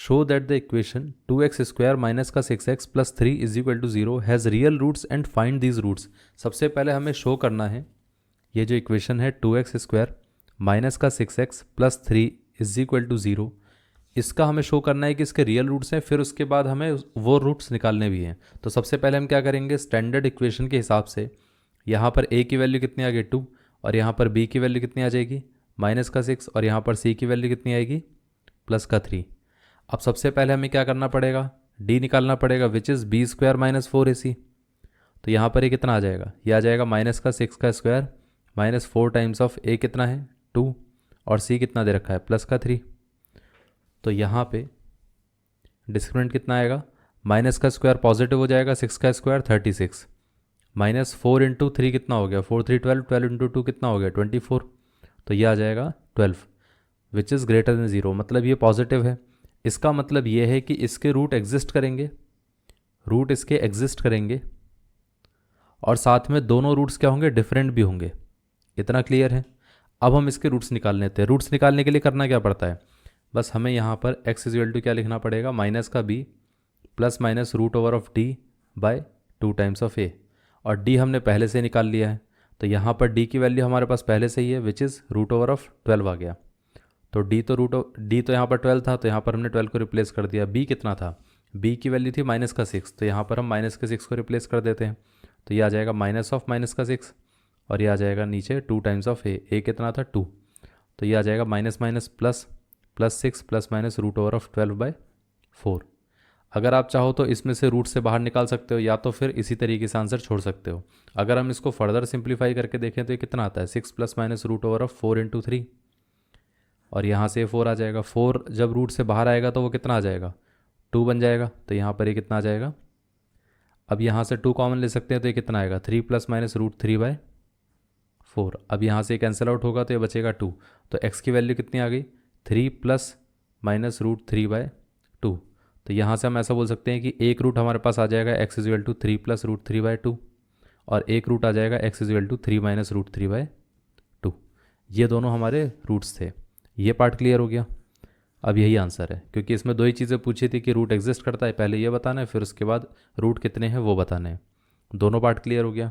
Show that the equation 2x² minus का 6x plus 3 is equal to 0 has real roots and find these roots. सबसे पहले हमें show करना है ये जो इक्वेशन है 2x² माइनस का 6x plus 3 is equal to 0, इसका हमें शो करना है कि इसके रियल रूट्स हैं, फिर उसके बाद हमें वो रूट्स निकालने भी हैं। तो सबसे पहले हम क्या करेंगे, स्टैंडर्ड इक्वेशन के हिसाब से यहाँ पर a की वैल्यू कितनी आ गई 2, और यहाँ पर b की वैल्यू कितनी आ जाएगी माइनस का 6, और यहाँ पर c की वैल्यू कितनी आएगी प्लस का 3। अब सबसे पहले हमें क्या करना पड़ेगा, d निकालना पड़ेगा which is b² minus 4ac। तो यहाँ पर ये कितना आ जाएगा, ये आ जाएगा माइनस का 6 का square minus 4 times of a कितना है 2, और c कितना दे रखा है प्लस का 3। तो यहाँ पे डिस्क्रिमिनेंट कितना आएगा, माइनस का स्क्वायर पॉजिटिव हो जाएगा, 6 का स्क्वायर 36 माइनस 4 इंटू 3 कितना हो गया 4 3 12, 12 इंटू 2 कितना हो गया 24। तो ये आ जाएगा 12 विच इज़ ग्रेटर देन 0, मतलब ये पॉजिटिव है। इसका मतलब ये है कि इसके रूट एग्जिस्ट करेंगे, रूट इसके एग्जिस्ट करेंगे, और साथ में दोनों रूट्स क्या होंगे डिफरेंट भी होंगे। इतना क्लियर है। अब हम इसके रूट्स निकाल लेते हैं। रूट्स निकालने के लिए करना क्या पड़ता है, बस हमें यहाँ पर x इक्वल टू क्या लिखना पड़ेगा, माइनस का b plus minus root over of d by 2 times of a, और d हमने पहले से निकाल लिया है। तो यहाँ पर d की वैल्यू हमारे पास पहले से ही है which is root over of 12 आ गया। तो d तो यहाँ पर 12 था, तो यहाँ पर हमने 12 को रिप्लेस कर दिया। b कितना था, b की वैल्यू थी माइनस का 6, तो यहाँ पर हम माइनस के 6 को रिप्लेस कर देते हैं। तो ये आ जाएगा माइनस ऑफ माइनस का 6, और ये आ जाएगा नीचे 2 टाइम्स ऑफ a कितना था 2, तो ये आ जाएगा minus minus plus 6 plus minus root over of 12 by 4। अगर आप चाहो तो इसमें से रूट से बाहर निकाल सकते हो, या तो फिर इसी तरीके से आंसर छोड़ सकते हो। अगर हम इसको फर्दर सिंप्लीफाई करके देखें तो ये कितना आता है 6 plus minus root over of 4 into 3, और यहाँ से 4 आ जाएगा। 4 जब रूट से बाहर आएगा तो वो कितना आ जाएगा 2 बन जाएगा। तो यहाँ पर ये कितना आ जाएगा, अब यहाँ से 2 कॉमन ले सकते हैं, तो ये कितना आएगा 3 प्लस माइनस रूट 3 बाय 4। अब यहाँ से कैंसिल आउट होगा तो ये बचेगा 2। तो x की वैल्यू कितनी आ गई 3 प्लस माइनस रूट 3 बाय 2। तो यहाँ से हम ऐसा बोल सकते हैं कि एक रूट हमारे पास आ जाएगा x equal to 3 plus root 3 by 2, और एक रूट आ जाएगा x equal to 3 minus root 3 by 2। ये दोनों हमारे रूट्स थे। ये पार्ट क्लियर हो गया। अब यही आंसर है, क्योंकि इसमें दो ही चीज़ें पूछी थी कि रूट एग्जिस्ट करता है, पहले ये बताना है, फिर उसके बाद रूट कितने हैं वो बताना है। दोनों पार्ट क्लियर हो गया।